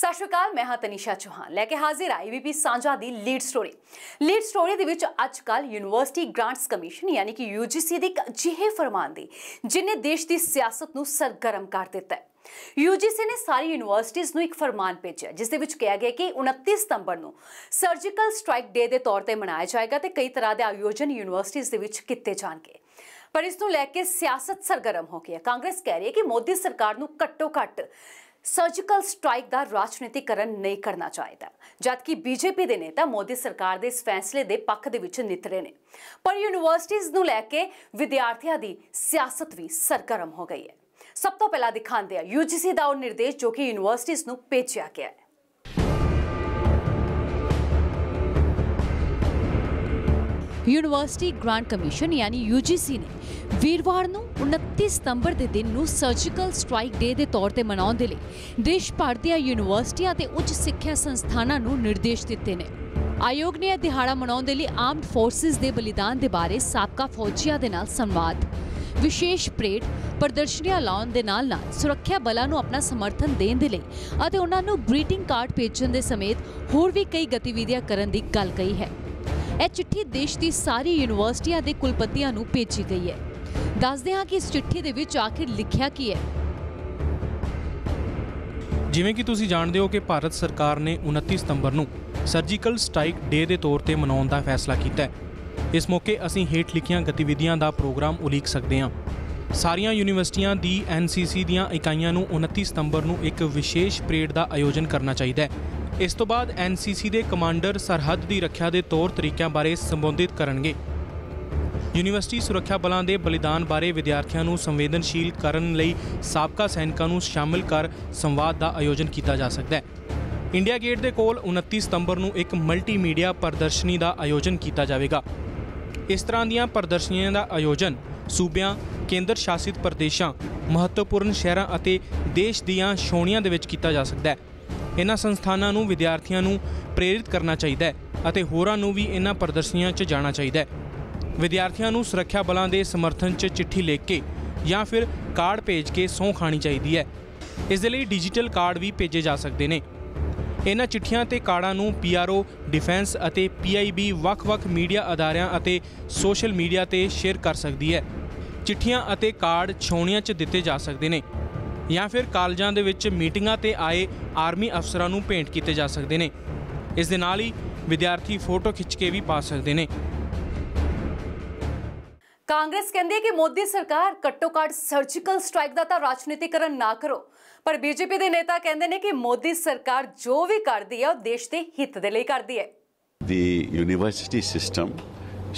ਸਤਿ ਸ਼੍ਰੀ ਅਕਾਲ, ਮੈਂ ਹਾਂ ਤਨੀਸ਼ਾ ਚੌਹਾਨ ਲੈ ਕੇ ਹਾਜ਼ਰ ਆਈਵੀਪੀ ਸਾਂਝਾ ਦੀ ਲੀਡ ਸਟੋਰੀ ਦੇ ਵਿੱਚ ਅੱਜ ਕੱਲ ਯੂਨੀਵਰਸਿਟੀ ਗ੍ਰਾਂਟਸ ਕਮਿਸ਼ਨ ਯਾਨੀ ਕਿ UGC ਦੇ ਇੱਕ ਅਜਿਹੇ ਫਰਮਾਨ ਦੀ ਜਿਨੇ ਦੇਸ਼ ਦੀ ਸਿਆਸਤ ਨੂੰ ਸਰਗਰਮ ਕਰ ਦਿੱਤਾ ਹੈ। UGC ਨੇ ਸਾਰੀ ਯੂਨੀਵਰਸਿਟੀਜ਼ ਨੂੰ ਇੱਕ ਫਰਮਾਨ ਭੇਜਿਆ ਜਿਸ ਦੇ ਵਿੱਚ ਕਿਹਾ ਗਿਆ ਕਿ 29 ਸਤੰਬਰ ਨੂੰ ਸਰਜੀਕਲ ਸਟ੍ਰਾਈਕ ਡੇ ਦੇ ਤੌਰ ਤੇ ਮਨਾਇਆ ਜਾਏਗਾ ਤੇ ਕਈ ਤਰ੍ਹਾਂ ਦੇ ਆਯੋਜਨ ਯੂਨੀਵਰਸਿਟੀਜ਼ ਦੇ ਵਿੱਚ ਕੀਤੇ ਜਾਣਗੇ। ਪਰ ਇਸ ਨੂੰ ਲੈ ਕੇ ਸਿਆਸਤ ਸਰਗਰਮ ਹੋ ਗਈ ਹੈ। ਕਾਂਗਰਸ ਕਹਿ ਰਹੀ ਹੈ ਕਿ ਮੋਦੀ ਸਰਕਾਰ ਨੂੰ ਘੱਟੋ-ਘੱਟ सर्जिकल स्ट्राइक का राजनीतिकरण नहीं करना चाहिए, जबकि बीजेपी के नेता मोदी सरकार के इस फैसले के पक्ष दे विच नितरे ने। पर यूनीवर्सिटीज़ नूं लैके विद्यार्थियों की सियासत भी सरगर्म हो गई है। सब तो पहला दिखाते हैं UGC का वो निर्देश जो कि यूनीवर्सिटीज़ नूं भेजिया गया है। यूनीवर्सिटी ग्रांट कमीशन यानी UGC ने वीरवार ਨੂੰ 29 ਸਤੰਬਰ ਦੇ ਦਿਨ ਨੂੰ ਸਰਜੀਕਲ ਸਟ੍ਰਾਈਕ ਡੇ ਦੇ ਤੌਰ ਤੇ ਮਨਾਉਣ ਦੇ ਲਈ ਦੇਸ਼ ਭਰ ਦੀਆਂ ਯੂਨੀਵਰਸਿਟੀਆਂ ਤੇ ਉੱਚ ਸਿੱਖਿਆ ਸੰਸਥਾਨਾਂ ਨੂੰ ਨਿਰਦੇਸ਼ ਦਿੱਤੇ ਨੇ। ਆਯੋਗ ਨੇ ਇਹ ਦਿਹਾੜਾ ਮਨਾਉਣ ਦੇ ਲਈ ਆਰਮਡ ਫੋਰਸਿਸ ਦੇ ਬਲੀਦਾਨ ਦੇ ਬਾਰੇ ਸਾਬਕਾ ਫੌਜੀਆਂ ਦੇ ਨਾਲ ਸੰਵਾਦ, ਵਿਸ਼ੇਸ਼ ਪਰੇਡ, ਪ੍ਰਦਰਸ਼ਨੀਆਂ ਲਾਉਣ ਦੇ ਨਾਲ ਸੁਰੱਖਿਆ ਬਲਾਂ ਨੂੰ ਆਪਣਾ ਸਮਰਥਨ ਦੇਣ ਦੇ ਲਈ ਅਤੇ ਉਹਨਾਂ ਨੂੰ ਗ੍ਰੀਟਿੰਗ ਕਾਰਡ ਭੇਜਣ ਦੇ ਸਮੇਤ ਹੋਰ ਵੀ ਕਈ ਗਤੀਵਿਧੀਆਂ ਕਰਨ ਦੀ ਗੱਲ ਕਹੀ ਹੈ। ਇਹ ਚਿੱਠੀ ਦੇਸ਼ ਦੀ ਸਾਰੀ ਯੂਨੀਵਰਸਿਟੀਆਂ ਦੇ ਕੁਲਪਤੀਆਂ ਨੂੰ ਭੇਜੀ ਗਈ ਹੈ। ਦੱਸਦੇ ਹਾਂ ਕਿ ਇਸ ਚਿੱਠੀ ਦੇ ਵਿੱਚ ਆਖਿਰ ਲਿਖਿਆ ਕੀ ਹੈ। ਜਿਵੇਂ ਕਿ ਤੁਸੀਂ ਜਾਣਦੇ ਹੋ ਕਿ ਭਾਰਤ ਸਰਕਾਰ ਨੇ 29 ਸਤੰਬਰ ਨੂੰ ਸਰਜੀਕਲ ਸਟ੍ਰਾਈਕ ਡੇ ਦੇ ਤੌਰ ਤੇ ਮਨਾਉਣ ਦਾ ਫੈਸਲਾ ਕੀਤਾ ਹੈ। ਇਸ ਮੌਕੇ ਅਸੀਂ ਹੇਠ ਲਿਖੀਆਂ ਗਤੀਵਿਧੀਆਂ ਦਾ ਪ੍ਰੋਗਰਾਮ ਉਲੀਕ ਸਕਦੇ ਹਾਂ। ਸਾਰੀਆਂ ਯੂਨੀਵਰਸਿਟੀਆਂ ਦੀ NCC ਦੀਆਂ ਇਕਾਈਆਂ ਨੂੰ 29 ਸਤੰਬਰ ਨੂੰ ਇੱਕ ਵਿਸ਼ੇਸ਼ ਪਰੇਡ ਦਾ ਆਯੋਜਨ ਕਰਨਾ ਚਾਹੀਦਾ ਹੈ। ਇਸ ਤੋਂ ਬਾਅਦ NCC ਦੇ ਕਮਾਂਡਰ ਸਰਹੱਦ ਦੀ ਰੱਖਿਆ ਦੇ ਤੌਰ ਤਰੀਕਿਆਂ ਬਾਰੇ ਸੰਬੋਧਿਤ ਕਰਨਗੇ। ਯੂਨੀਵਰਸਿਟੀ ਸੁਰੱਖਿਆ ਬਲਾਂ ਦੇ ਬਲੀਦਾਨ ਬਾਰੇ ਵਿਦਿਆਰਥੀਆਂ ਨੂੰ ਸੰਵੇਦਨਸ਼ੀਲ ਕਰਨ ਲਈ ਸਾਬਕਾ ਸੈਨਿਕਾਂ ਨੂੰ ਸ਼ਾਮਿਲ ਕਰ ਸੰਵਾਦ ਦਾ ਆਯੋਜਨ ਕੀਤਾ ਜਾ ਸਕਦਾ ਹੈ। ਇੰਡੀਆ ਗੇਟ ਦੇ ਕੋਲ 29 ਸਤੰਬਰ ਨੂੰ ਇੱਕ ਮਲਟੀਮੀਡੀਆ ਪ੍ਰਦਰਸ਼ਨੀ ਦਾ ਆਯੋਜਨ ਕੀਤਾ ਜਾਵੇਗਾ। ਇਸ ਤਰ੍ਹਾਂ ਦੀਆਂ ਪ੍ਰਦਰਸ਼ਨੀਆਂ ਦਾ ਆਯੋਜਨ ਸੂਬਿਆਂ, ਕੇਂਦਰ ਸ਼ਾਸਿਤ ਪ੍ਰਦੇਸ਼ਾਂ, ਮਹੱਤਵਪੂਰਨ ਸ਼ਹਿਰਾਂ ਅਤੇ ਦੇਸ਼ ਦੀਆਂ ਛਾਉਣੀਆਂ ਦੇ ਵਿੱਚ ਕੀਤਾ ਜਾ ਸਕਦਾ ਹੈ। ਇਹਨਾਂ ਸੰਸਥਾਨਾਂ ਨੂੰ ਵਿਦਿਆਰਥੀਆਂ ਨੂੰ ਪ੍ਰੇਰਿਤ ਕਰਨਾ ਚਾਹੀਦਾ ਹੈ ਅਤੇ ਹੋਰਾਂ ਨੂੰ ਵੀ ਇਹਨਾਂ ਪ੍ਰਦਰਸ਼ਨੀਆਂ 'ਚ ਜਾਣਾ ਚਾਹੀਦਾ ਹੈ। ਵਿਦਿਆਰਥੀਆਂ ਨੂੰ ਸੁਰੱਖਿਆ ਬਲਾਂ ਦੇ ਸਮਰਥਨ 'ਚ ਚਿੱਠੀ ਲਿਖ ਕੇ ਜਾਂ ਫਿਰ ਕਾਰਡ ਭੇਜ ਕੇ ਸਹੁੰ ਖਾਣੀ ਚਾਹੀਦੀ ਹੈ। ਇਸ ਦੇ ਲਈ ਡਿਜੀਟਲ ਕਾਰਡ ਵੀ ਭੇਜੇ ਜਾ ਸਕਦੇ ਨੇ। ਇਹਨਾਂ ਚਿੱਠੀਆਂ ਤੇ ਕਾਰਡਾਂ ਨੂੰ PRO, ਡਿਫੈਂਸ ਅਤੇ PIB ਵੱਖ-ਵੱਖ ਮੀਡੀਆ ਅਦਾਰਿਆਂ ਅਤੇ ਸੋਸ਼ਲ ਮੀਡੀਆ ਤੇ ਸ਼ੇਅਰ ਕਰ ਸਕਦੀ ਹੈ। ਚਿੱਠੀਆਂ ਅਤੇ ਕਾਰਡ ਛਾਉਣੀਆਂ 'ਚ ਦਿੱਤੇ ਜਾ ਸਕਦੇ ਨੇ ਜਾਂ ਫਿਰ ਕਾਲਜਾਂ ਦੇ ਵਿੱਚ ਮੀਟਿੰਗਾਂ ਤੇ ਆਏ ਆਰਮੀ ਅਫਸਰਾਂ ਨੂੰ ਭੇਂਟ ਕੀਤੇ ਜਾ ਸਕਦੇ ਨੇ। ਇਸ ਦੇ ਨਾਲ ਹੀ ਵਿਦਿਆਰਥੀ ਫੋਟੋ ਖਿੱਚ ਕੇ ਵੀ ਪਾ ਸਕਦੇ ਨੇ। ਕਾਂਗਰਸ ਕਹਿੰਦੀ ਹੈ ਕਿ ਮੋਦੀ ਸਰਕਾਰ ਘੱਟੋ-ਘੱਟ ਸਰਜੀਕਲ ਸਟ੍ਰਾਈਕ ਦਾ ਤਾਂ ਰਾਜਨੀਤੀਕਰਨ ਨਾ ਕਰੋ, ਪਰ BJP ਦੇ ਨੇਤਾ ਕਹਿੰਦੇ ਨੇ ਕਿ ਮੋਦੀ ਸਰਕਾਰ ਜੋ ਵੀ ਕਰਦੀ ਹੈ ਉਹ ਦੇਸ਼ ਦੇ ਹਿੱਤ ਦੇ ਲਈ ਕਰਦੀ ਹੈ। The university system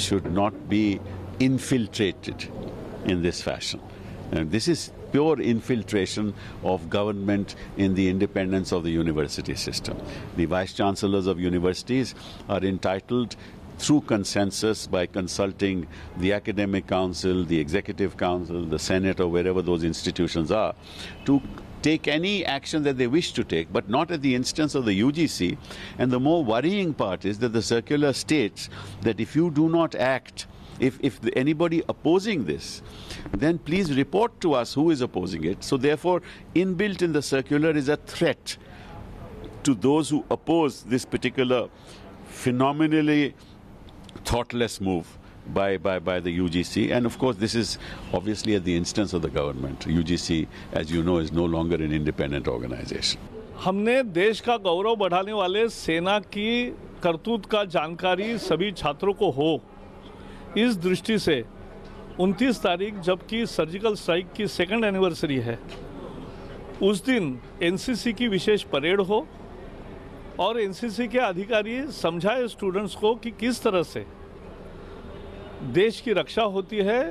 should not be infiltrated in this fashion. And this is pure infiltration of government in the independence of the university system. The vice chancellors of universities are entitled through consensus by consulting the academic council, the executive council, the senate or wherever those institutions are to take any action that they wish to take, but not at the instance of the UGC. And the more worrying part is that the circular states that if you do not act, if anybody opposing this, then please report to us who is opposing it. So therefore inbuilt in the circular is a threat to those who oppose this particular phenomenally thoughtless move by the UGC. And of course this is obviously at the instance of the government. UGC, as you know, is no longer an independent organization. हमने देश का गौरव बढ़ाने वाले सेना की करतूत का जानकारी सभी छात्रों को हो, इस दृष्टि से 29 तारीख जबकि सर्जिकल स्ट्राइक की 2nd एनिवर्सरी है, उस दिन NCC की विशेष परेड हो और NCC के अधिकारी समझाए स्टूडेंट्स को कि किस तरह से देश की रक्षा होती है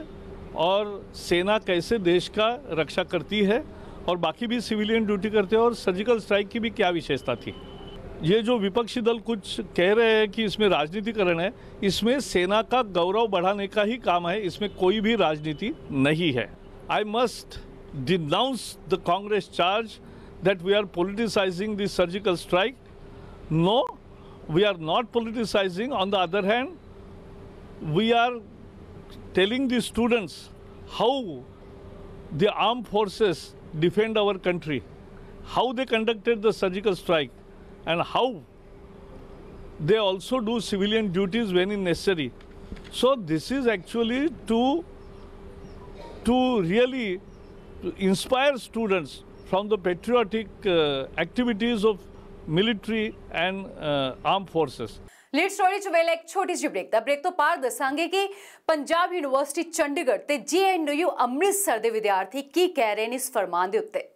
और सेना कैसे देश का रक्षा करती है और बाकी भी सिविलियन ड्यूटी करते हैं और सर्जिकल स्ट्राइक की भी क्या विशेषता थी। ये जो विपक्षी दल कुछ कह रहे हैं कि इसमें राजनीतिकरण है, इसमें सेना का गौरव बढ़ाने का ही काम है, इसमें कोई भी राजनीति नहीं है। I must denounce the Congress charge that we are politicising the surgical strike. No, we are not politicizing. On the other hand, we are telling the students how the armed forces defend our country. how they conducted the surgical strike and how they also do civilian duties when necessary. So this is actually to really inspire students from the patriotic activities of military and armed forces. Lead story ਚ ਵੇਲੇ ਇੱਕ ਛੋਟੀ ਜਿਹੀ break ਦਾ break ਤੋਂ ਪਾਰ ਦੱਸਾਂਗੇ ਕਿ Punjab university Chandigarh ਤੇ JNU ਅੰਮ੍ਰਿਤਸਰ ਦੇ ਵਿਦਿਆਰਥੀ ਕੀ ਕਹਿ ਰਹੇ ਨੇ ਇਸ ਫਰਮਾਨ ਦੇ ਉੱਤੇ।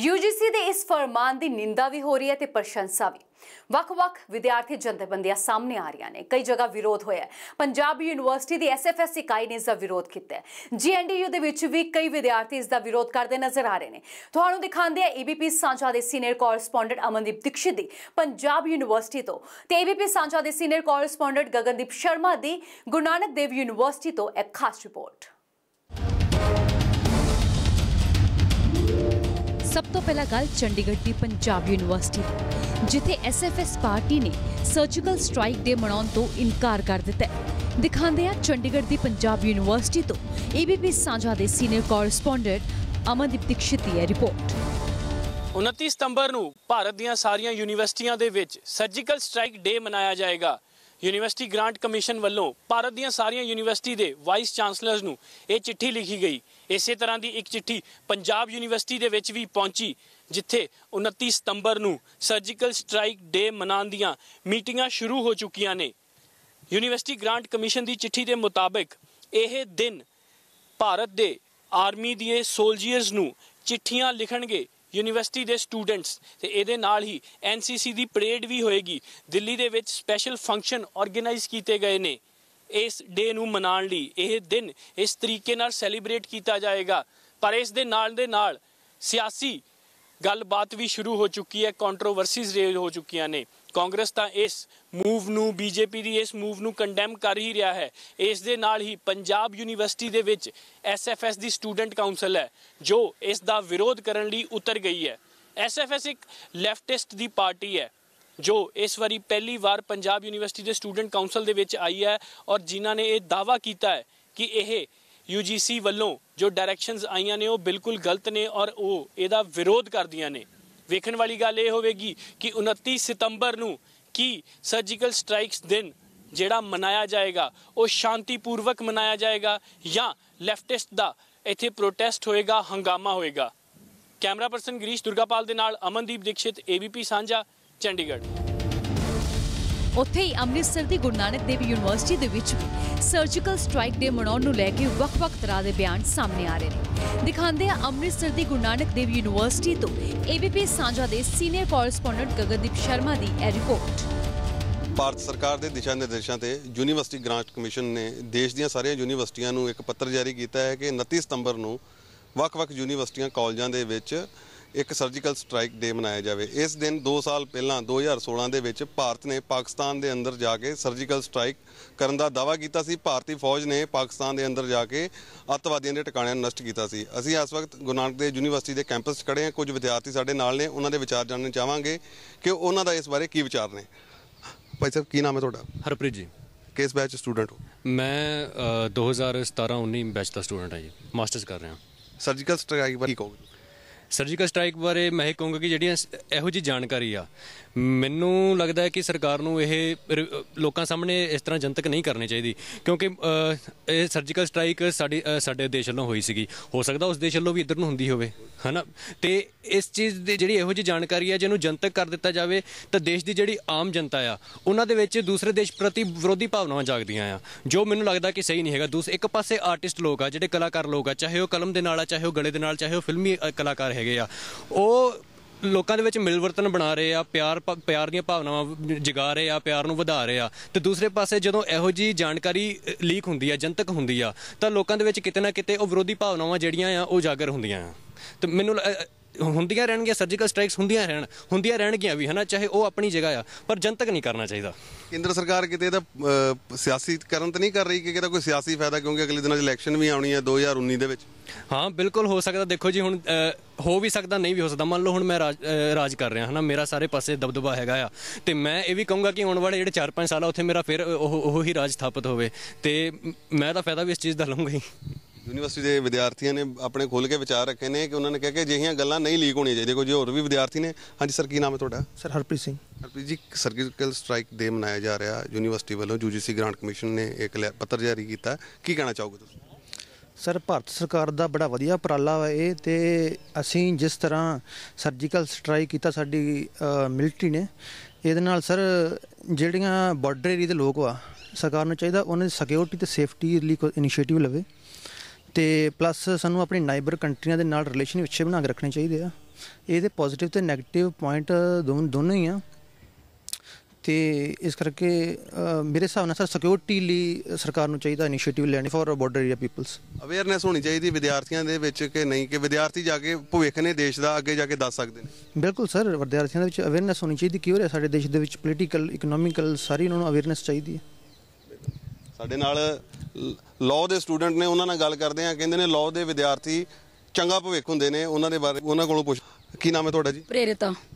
UGC ਦੇ ਇਸ ਫਰਮਾਨ ਦੀ ਨਿੰਦਾ ਵੀ ਹੋ ਰਹੀ ਹੈ ਤੇ ਪ੍ਰਸ਼ੰਸਾ ਵੀ। ਵੱਖ-ਵੱਖ ਵਿਦਿਆਰਥੀ ਜਥੇਬੰਦੀਆਂ ਸਾਹਮਣੇ ਆ ਰਹੀਆਂ ਨੇ, ਕਈ ਜਗ੍ਹਾ ਵਿਰੋਧ ਹੋਇਆ। ਪੰਜਾਬ ਯੂਨੀਵਰਸਿਟੀ ਦੀ SFS ਇਕਾਈ ਨੇ ਇਸ ਦਾ ਵਿਰੋਧ ਕੀਤਾ ਹੈ। JNU ਦੇ ਵਿੱਚ ਵੀ ਕਈ ਵਿਦਿਆਰਥੀ ਇਸ ਦਾ ਵਿਰੋਧ ਕਰਦੇ ਨਜ਼ਰ ਆ ਰਹੇ ਨੇ। ਤੁਹਾਨੂੰ ਦਿਖਾਉਂਦੇ ਆ ABP ਸਾਂਝਾ ਦੇ ਸੀਨੀਅਰ ਕੋਰਸਪੋਂਡੈਂਟ ਅਮਨਦੀਪ ਦੀਕਸ਼ਿਤ ਦੀ ਪੰਜਾਬ ਯੂਨੀਵਰਸਿਟੀ ਤੋਂ ਤੇ ABP ਸਾਂਝਾ ਦੇ ਸੀਨੀਅਰ ਕੋਰਸਪੋਂਡੈਂਟ ਗਗਨਦੀਪ ਸ਼ਰਮਾ ਦੀ ਗੁਰੂ ਨਾਨਕ ਦੇਵ ਯੂਨੀਵਰਸਿਟੀ ਤੋਂ ਇੱਕ ਖਾਸ ਰਿਪੋਰਟ। ਸਭ ਤੋਂ ਪਹਿਲਾਂ ਗੱਲ ਚੰਡੀਗੜ੍ਹ ਦੀ ਪੰਜਾਬ ਯੂਨੀਵਰਸਿਟੀ ਦੀ, ਜਿੱਥੇ SFS ਪਾਰਟੀ ਨੇ ਸਰਜੀਕਲ ਸਟ੍ਰਾਈਕ ਡੇ ਮਨਾਉਣ ਤੋਂ ਇਨਕਾਰ ਕਰ ਦਿੱਤਾ ਹੈ। ਦਿਖਾਉਂਦੇ ਆ ਚੰਡੀਗੜ੍ਹ ਦੀ ਪੰਜਾਬ ਯੂਨੀਵਰਸਿਟੀ ਤੋਂ ABP ਸਾਂਝਾ ਦੇ ਸੀਨੀਅਰ ਕੋਰਸਪੋਂਡੈਂਟ ਅਮਨਦੀਪ ਦੀਕਸ਼ਿਤ ਦੀ ਰਿਪੋਰਟ। 29 ਸਤੰਬਰ ਨੂੰ ਭਾਰਤ ਦੀਆਂ ਸਾਰੀਆਂ ਯੂਨੀਵਰਸਿਟੀਆਂ ਦੇ ਵਿੱਚ ਸਰਜੀਕਲ ਸਟ੍ਰਾਈਕ ਡੇ ਮਨਾਇਆ ਜਾਏਗਾ। ਯੂਨੀਵਰਸਿਟੀ ਗ੍ਰਾਂਟ ਕਮਿਸ਼ਨ ਵੱਲੋਂ ਭਾਰਤ ਦੀਆਂ ਸਾਰੀਆਂ ਯੂਨੀਵਰਸਿਟੀ ਦੇ ਵਾਈਸ ਚਾਂਸਲਰਸ ਨੂੰ ਇਹ ਚਿੱਠੀ ਲਿਖੀ ਗਈ। ਇਸੇ ਤਰ੍ਹਾਂ ਦੀ ਇੱਕ ਚਿੱਠੀ ਪੰਜਾਬ ਯੂਨੀਵਰਸਿਟੀ ਦੇ ਵਿੱਚ ਵੀ ਪਹੁੰਚੀ, ਜਿੱਥੇ 29 ਸਤੰਬਰ ਨੂੰ ਸਰਜੀਕਲ ਸਟ੍ਰਾਈਕ ਡੇ ਮਨਾਉਣ ਦੀਆਂ ਮੀਟਿੰਗਾਂ ਸ਼ੁਰੂ ਹੋ ਚੁੱਕੀਆਂ ਨੇ। ਯੂਨੀਵਰਸਿਟੀ ਗ੍ਰਾਂਟ ਕਮਿਸ਼ਨ ਦੀ ਚਿੱਠੀ ਦੇ ਮੁਤਾਬਕ ਇਹ ਦਿਨ ਭਾਰਤ ਦੇ ਆਰਮੀ ਦੇ ਸੋਲਜਰਸ ਨੂੰ ਚਿੱਠੀਆਂ ਲਿਖਣਗੇ ਯੂਨੀਵਰਸਿਟੀ ਦੇ ਸਟੂਡੈਂਟਸ, ਤੇ ਇਹਦੇ ਨਾਲ ਹੀ NCC ਦੀ ਪਰੇਡ ਵੀ ਹੋਏਗੀ। ਦਿੱਲੀ ਦੇ ਵਿੱਚ ਸਪੈਸ਼ਲ ਫੰਕਸ਼ਨ ਆਰਗੇਨਾਈਜ਼ ਕੀਤੇ ਗਏ ਨੇ ਇਸ ਡੇ ਨੂੰ ਮਨਾਉਣ ਲਈ। ਇਹ ਦਿਨ ਇਸ ਤਰੀਕੇ ਨਾਲ ਸੈਲੀਬ੍ਰੇਟ ਕੀਤਾ ਜਾਏਗਾ, ਪਰ ਇਸ ਦੇ ਨਾਲ ਸਿਆਸੀ ਗੱਲਬਾਤ ਵੀ ਸ਼ੁਰੂ ਹੋ ਚੁੱਕੀ ਹੈ, ਕੰਟਰੋਵਰਸੀਜ਼ ਰੇਜ਼ ਹੋ ਚੁੱਕੀਆਂ ਨੇ। ਕਾਂਗਰਸ ਤਾਂ ਇਸ ਮੂਵ ਨੂੰ, BJP ਦੀ ਇਸ ਮੂਵ ਨੂੰ ਕੰਡੈਮ ਕਰ ਹੀ ਰਿਹਾ ਹੈ। ਇਸ ਦੇ ਨਾਲ ਹੀ ਪੰਜਾਬ ਯੂਨੀਵਰਸਿਟੀ ਦੇ ਵਿੱਚ SFS ਦੀ ਸਟੂਡੈਂਟ ਕਾਉਂਸਲ ਹੈ ਜੋ ਇਸ ਦਾ ਵਿਰੋਧ ਕਰਨ ਲਈ ਉਤਰ ਗਈ ਹੈ। SFS ਇੱਕ ਲੈਫਟਿਸਟ ਦੀ ਪਾਰਟੀ ਹੈ ਜੋ ਇਸ ਵਾਰੀ ਪਹਿਲੀ ਵਾਰ ਪੰਜਾਬ ਯੂਨੀਵਰਸਿਟੀ ਦੇ ਸਟੂਡੈਂਟ ਕਾਉਂਸਲ ਦੇ ਵਿੱਚ ਆਈ ਹੈ, ਔਰ ਜਿਨ੍ਹਾਂ ਨੇ ਇਹ ਦਾਅਵਾ ਕੀਤਾ ਹੈ ਕਿ ਇਹ UGC ਵੱਲੋਂ ਜੋ ਡਾਇਰੈਕਸ਼ਨਸ ਆਈਆਂ ਨੇ ਉਹ ਬਿਲਕੁਲ ਗਲਤ ਨੇ ਔਰ ਉਹ ਇਹਦਾ ਵਿਰੋਧ ਕਰਦੀਆਂ ਨੇ। ਵੇਖਣ ਵਾਲੀ ਗੱਲ ਇਹ ਹੋਵੇਗੀ ਕਿ 29 ਸਤੰਬਰ ਨੂੰ ਕੀ ਸਰਜੀਕਲ ਸਟ੍ਰਾਈਕਸ ਦਿਨ ਜਿਹੜਾ ਮਨਾਇਆ ਜਾਏਗਾ ਉਹ ਸ਼ਾਂਤੀਪੂਰਵਕ ਮਨਾਇਆ ਜਾਏਗਾ ਜਾਂ ਲੈਫਟਿਸਟ ਦਾ ਇੱਥੇ ਪ੍ਰੋਟੈਸਟ ਹੋਏਗਾ, ਹੰਗਾਮਾ ਹੋਏਗਾ। ਕੈਮਰਾ ਪਰਸਨ ਗਿਰੀਸ਼ ਦੁਰਗਾਪਾਲ ਦੇ ਨਾਲ ਅਮਨਦੀਪ ਦੀਕਸ਼ਿਤ, ABP ਸਾਂਝਾ, ਚੰਡੀਗੜ੍ਹ। ਉੱਥੇ ਹੀ ਅੰਮ੍ਰਿਤਸਰ ਦੀ ਗੁਰੂ ਨਾਨਕ ਦੇਵ ਯੂਨੀਵਰਸਿਟੀ ਦੇ ਵਿੱਚ ਵੀ ਸਰਜੀਕਲ ਸਟ੍ਰਾਈਕ ਡੇ ਮਨਾਉਣ ਨੂੰ ਲੈ ਕੇ ਵੱਖ-ਵੱਖ ਤਰ੍ਹਾਂ ਦੇ ਬਿਆਨ ਸਾਹਮਣੇ ਆ ਰਹੇ ਨੇ। ਦਿਖਾਉਂਦੇ ਆ ਅੰਮ੍ਰਿਤਸਰ ਦੀ ਗੁਰੂ ਨਾਨਕ ਦੇਵ ਯੂਨੀਵਰਸਿਟੀ ਤੋਂ ABP ਸਾਂਝਾ ਦੇ ਸੀਨੀਅਰ ਕੋਰਸਪੋਂਡੈਂਟ ਗਗਨਦੀਪ ਸ਼ਰਮਾ ਦੀ ਇਹ ਰਿਪੋਰਟ। ਭਾਰਤ ਸਰਕਾਰ ਦੇ ਦਿਸ਼ਾ ਨਿਰਦੇਸ਼ਾਂ ਤੇ ਯੂਨੀਵਰਸਿਟੀ ਗ੍ਰਾਂਟ ਕਮਿਸ਼ਨ ਨੇ ਦੇਸ਼ ਦੀਆਂ ਸਾਰੀਆਂ ਯੂਨੀਵਰਸਿਟੀਆਂ ਨੂੰ ਇੱਕ ਪੱਤਰ ਜਾਰੀ ਕੀਤਾ ਹੈ ਕਿ 29 ਸਤੰਬਰ ਨੂੰ ਵੱਖ-ਵੱਖ ਯੂਨੀਵਰਸਿਟੀਆਂ, ਕਾਲਜਾਂ ਦੇ ਵਿੱਚ ਇੱਕ ਸਰਜੀਕਲ ਸਟ੍ਰਾਈਕ ਡੇ ਮਨਾਇਆ ਜਾਵੇ। ਇਸ ਦਿਨ 2 ਸਾਲ ਪਹਿਲਾਂ 2016 ਦੇ ਵਿੱਚ ਭਾਰਤ ਨੇ ਪਾਕਿਸਤਾਨ ਦੇ ਅੰਦਰ ਜਾ ਕੇ ਸਰਜੀਕਲ ਸਟ੍ਰਾਈਕ ਕਰਨ ਦਾ ਦਾਅਵਾ ਕੀਤਾ ਸੀ। ਭਾਰਤੀ ਫੌਜ ਨੇ ਪਾਕਿਸਤਾਨ ਦੇ ਅੰਦਰ ਜਾ ਕੇ ਅੱਤਵਾਦੀਆਂ ਦੇ ਟਿਕਾਣਿਆਂ ਨੂੰ ਨਸ਼ਟ ਕੀਤਾ ਸੀ। ਅਸੀਂ ਇਸ ਵਕਤ ਗੁਰੂ ਨਾਨਕ ਦੇਵ ਯੂਨੀਵਰਸਿਟੀ ਦੇ ਕੈਂਪਸ 'ਚ ਖੜੇ ਹਾਂ। ਕੁਝ ਵਿਦਿਆਰਥੀ ਸਾਡੇ ਨਾਲ ਨੇ, ਉਹਨਾਂ ਦੇ ਵਿਚਾਰ ਜਾਣਨੇ ਚਾਹਾਂਗੇ ਕਿ ਉਹਨਾਂ ਦਾ ਇਸ ਬਾਰੇ ਕੀ ਵਿਚਾਰ ਨੇ। ਭਾਈ ਸਾਹਿਬ, ਕੀ ਨਾਮ ਹੈ ਤੁਹਾਡਾ? ਹਰਪ੍ਰੀਤ ਜੀ। ਕਿਸ ਬੈਚ ਸਟੂਡੈਂਟ ਹੋ? ਮੈਂ 2017-19 ਬੈਚ ਦਾ ਸਟੂਡੈਂਟ ਹਾਂ ਜੀ, ਮਾਸਟਰਸ ਕਰ ਰਿਹਾ। ਸਰਜੀਕਲ ਸਟ੍ਰਾਈਕ ਬਾਰੇ ਕੀ ਕਹੋਗੇ? ਸਰਜੀਕਲ ਸਟ੍ਰਾਈਕ ਬਾਰੇ ਮੈਂ ਇਹ ਕਹੂੰਗਾ ਕਿ ਜਿਹੜੀਆਂ ਇਹੋ ਜਿਹੀ ਜਾਣਕਾਰੀ ਆ, ਮੈਨੂੰ ਲੱਗਦਾ ਹੈ ਕਿ ਸਰਕਾਰ ਨੂੰ ਇਹ ਲੋਕਾਂ ਸਾਹਮਣੇ ਇਸ ਤਰ੍ਹਾਂ ਜਨਤਕ ਨਹੀਂ ਕਰਨੀ ਚਾਹੀਦੀ, ਕਿਉਂਕਿ ਇਹ ਸਰਜੀਕਲ ਸਟ੍ਰਾਈਕ ਸਾਡੇ ਦੇਸ਼ ਵੱਲੋਂ ਹੋਈ ਸੀਗੀ। ਹੋ ਸਕਦਾ ਉਸ ਦੇਸ਼ ਵੱਲੋਂ ਵੀ ਇੱਧਰ ਨੂੰ ਹੁੰਦੀ ਹੋਵੇ, ਹੈ ਨਾ। ਅਤੇ ਇਸ ਚੀਜ਼ ਦੀ ਜਿਹੜੀ ਇਹੋ ਜਿਹੀ ਜਾਣਕਾਰੀ ਆ, ਜਿਹਨੂੰ ਜਨਤਕ ਕਰ ਦਿੱਤਾ ਜਾਵੇ ਤਾਂ ਦੇਸ਼ ਦੀ ਜਿਹੜੀ ਆਮ ਜਨਤਾ ਆ ਉਹਨਾਂ ਦੇ ਵਿੱਚ ਦੂਸਰੇ ਦੇਸ਼ ਪ੍ਰਤੀ ਵਿਰੋਧੀ ਭਾਵਨਾਵਾਂ ਜਾਗਦੀਆਂ ਆ, ਜੋ ਮੈਨੂੰ ਲੱਗਦਾ ਕਿ ਸਹੀ ਨਹੀਂ ਹੈਗਾ। ਇੱਕ ਪਾਸੇ ਆਰਟਿਸਟ ਲੋਕ ਆ, ਜਿਹੜੇ ਕਲਾਕਾਰ ਲੋਕ ਆ, ਚਾਹੇ ਉਹ ਕਲਮ ਦੇ ਨਾਲ ਆ, ਚਾਹੇ ਉਹ ਗਲੇ ਦੇ ਨਾਲ, ਚਾਹੇ ਉਹ ਫਿਲਮੀ ਕਲਾਕਾਰ ਹੈਗੇ ਆ, ਉਹ ਲੋਕਾਂ ਦੇ ਵਿੱਚ ਮਿਲਵਰਤਨ ਬਣਾ ਰਹੇ ਆ, ਪਿਆਰ ਦੀਆਂ ਭਾਵਨਾਵਾਂ ਜਗਾ ਰਹੇ ਆ, ਪਿਆਰ ਨੂੰ ਵਧਾ ਰਹੇ ਆ। ਤੇ ਦੂਸਰੇ ਪਾਸੇ ਜਦੋਂ ਇਹੋ ਜਿਹੀ ਜਾਣਕਾਰੀ ਲੀਕ ਹੁੰਦੀ ਆ, ਜਨਤਕ ਹੁੰਦੀ ਆ, ਤਾਂ ਲੋਕਾਂ ਦੇ ਵਿੱਚ ਕਿਤੇ ਨਾ ਕਿਤੇ ਉਹ ਵਿਰੋਧੀ ਭਾਵਨਾਵਾਂ ਜਿਹੜੀਆਂ ਆ ਉਹ ਉਜਾਗਰ ਹੁੰਦੀਆਂ ਆ। ਤੇ ਮੈਨੂੰ ਹੁੰਦੀਆਂ ਰਹਿਣਗੀਆਂ, ਸਰਜੀਕਲ ਸਟ੍ਰਾਈਕਸ ਹੁੰਦੀਆਂ ਰਹਿਣਗੀਆਂ ਵੀ, ਹੈ ਨਾ, ਚਾਹੇ ਉਹ ਆਪਣੀ ਜਗ੍ਹਾ ਆ, ਪਰ ਜਨਤਕ ਨਹੀਂ ਕਰਨਾ ਚਾਹੀਦਾ। ਕੇਂਦਰ ਸਰਕਾਰ ਕਿਤੇ ਇਹਦਾ ਸਿਆਸੀਕਰਨ ਤਾਂ ਨਹੀਂ ਕਰ ਰਹੀ ਕਿ ਇਹਦਾ ਕੋਈ ਸਿਆਸੀ ਫਾਇਦਾ, ਕਿਉਂਕਿ ਅਗਲੇ ਦਿਨਾਂ 'ਚ ਇਲੈਕਸ਼ਨ ਵੀ ਆਉਣੀ ਹੈ 2019 ਦੇ ਵਿੱਚ? ਹਾਂ ਬਿਲਕੁਲ ਹੋ ਸਕਦਾ। ਦੇਖੋ ਜੀ ਹੁਣ ਹੋ ਵੀ ਸਕਦਾ, ਨਹੀਂ ਵੀ ਹੋ ਸਕਦਾ। ਮੰਨ ਲਓ ਹੁਣ ਮੈਂ ਰਾਜ ਕਰ ਰਿਹਾ, ਹੈ ਨਾ, ਮੇਰਾ ਸਾਰੇ ਪਾਸੇ ਦਬਦਬਾ ਹੈਗਾ ਆ, ਤੇ ਮੈਂ ਇਹ ਵੀ ਕਹੂੰਗਾ ਕਿ ਆਉਣ ਵਾਲੇ ਜਿਹੜੇ 4-5 ਸਾਲ ਆ ਉੱਥੇ ਮੇਰਾ ਫਿਰ ਉਹ ਹੀ ਰਾਜ ਸਥਾਪਿਤ ਹੋਵੇ, ਤੇ ਮੈਂ ਤਾਂ ਫਾਇਦਾ ਵੀ ਇਸ ਚੀਜ਼ ਦਾ ਲਵਾਂਗਾ ਹੀ। ਯੂਨੀਵਰਸਿਟੀ ਦੇ ਵਿਦਿਆਰਥੀਆਂ ਨੇ ਆਪਣੇ ਖੁੱਲ੍ਹ ਕੇ ਵਿਚਾਰ ਰੱਖੇ ਨੇ ਕਿ ਉਹਨਾਂ ਨੇ ਕਿਹਾ ਕਿ ਅਜਿਹੀਆਂ ਗੱਲਾਂ ਨਹੀਂ ਲੀਕ ਹੋਣੀਆਂ ਚਾਹੀਦੀਆਂ। ਕੁਝ ਹੋਰ ਵੀ ਵਿਦਿਆਰਥੀ ਨੇ। ਹਾਂਜੀ ਸਰ, ਕੀ ਨਾਮ ਹੈ ਤੁਹਾਡਾ? Sir Harpreet Singh. Harpreet ji, surgical strike ਡੇ ਮਨਾਇਆ ਜਾ ਰਿਹਾ ਯੂਨੀਵਰਸਿਟੀ ਵੱਲੋਂ, UGC ਗ੍ਰਾਂਟ ਕਮਿਸ਼ਨ ਨੇ ਇੱਕ ਪੱਤਰ ਜਾਰੀ ਕੀਤਾ, ਕੀ ਕਹਿਣਾ ਚਾਹੋਗੇ ਤੁਸੀਂ? ਸਰ ਭਾਰਤ ਸਰਕਾਰ ਦਾ ਬੜਾ ਵਧੀਆ ਉਪਰਾਲਾ ਵਾ ਇਹ, ਤੇ ਅਸੀਂ ਜਿਸ ਤਰ੍ਹਾਂ ਸਰਜੀਕਲ ਸਟ੍ਰਾਈਕ ਕੀਤਾ ਸਾਡੀ ਮਿਲਟਰੀ ਨੇ, ਇਹਦੇ ਨਾਲ ਸਰ ਜਿਹੜੀਆਂ ਬਾਰਡਰ ਏਰੀਆ ਦੇ ਲੋਕ ਵਾ, ਸਰਕਾਰ ਨੂੰ ਚਾਹੀਦਾ ਉਹਨਾਂ ਦੀ ਸਿਕਿਉਰਿਟੀ ਤੇ ਸੇਫਟੀ ਲਈ ਕੋਈ ਇਨੀਸ਼ੀਏਟਿਵ ਲਵੇ, ਤੇ ਪਲੱਸ ਸਾਨੂੰ ਆਪਣੀ ਨਾਈਬਰ ਕੰਟਰੀਆਂ ਦੇ ਨਾਲ ਰਿਲੇਸ਼ਨ ਅੱਛੇ ਬਣਾ ਕੇ ਰੱਖਣੇ ਚਾਹੀਦੇ ਆ। ਇਹਦੇ ਪੋਜ਼ੀਟਿਵ ਤੇ ਨੈਗੇਟਿਵ ਪੁਆਇੰਟ ਦੋਨੋਂ ਹੀ ਆ, ਤੇ ਇਸ ਕਰਕੇ ਮੇਰੇ ਹਿਸਾਬ ਨਾਲ ਸਰ ਸਿਕਿਉਰਿਟੀ ਲਈ ਸਰਕਾਰ ਨੂੰ ਚਾਹੀਦਾ ਇਨੀਸ਼ੀਏਟਿਵ ਲੈਣੀ for border area peoples. Awareness ਹੋਣੀ ਚਾਹੀਦੀ ਵਿਦਿਆਰਥੀਆਂ ਦੇ ਵਿੱਚ ਕਿ ਨਹੀਂ, ਕਿ ਵਿਦਿਆਰਥੀ ਜਾ ਕੇ ਭਵਿੱਖ ਨੇ ਦੇਸ਼ ਦਾ ਅੱਗੇ ਜਾ ਕੇ ਦੱਸ ਸਕਦੇ ਨੇ? ਬਿਲਕੁਲ ਸਰ, ਵਿਦਿਆਰਥੀਆਂ ਦੇ ਵਿੱਚ ਅਵੇਅਰਨੈਸ ਹੋਣੀ ਚਾਹੀਦੀ ਕੀ ਹੋ ਰਿਹਾ ਸਾਡੇ ਦੇਸ਼ ਦੇ ਵਿੱਚ, ਪੋਲੀਟੀਕਲ, ਇਕਨੋਮਿਕਲ, ਸਾਰੀ ਉਹਨਾਂ ਨੂੰ ਅਵੇਅਰਨੈਸ ਚਾਹੀਦੀ ਹੈ। ਸਾਡੇ ਨਾਲ ਲਾਅ ਦੇ ਸਟੂਡੈਂਟ ਨੇ, ਉਹਨਾਂ ਨਾਲ ਗੱਲ ਕਰਦੇ ਆ। ਕਹਿੰਦੇ ਨੇ ਲਾਅ ਦੇ ਵਿਦਿਆਰਥੀ ਚੰਗਾ ਭਵਿੱਖ ਹੁੰਦੇ ਨੇ, ਉਹਨਾਂ ਦੇ ਬਾਰੇ ਉਹਨਾਂ ਕੋਲੋਂ ਪੁੱਛ। ਕੀ ਨਾਮ ਹੈ ਤੁਹਾਡਾ ਜੀ?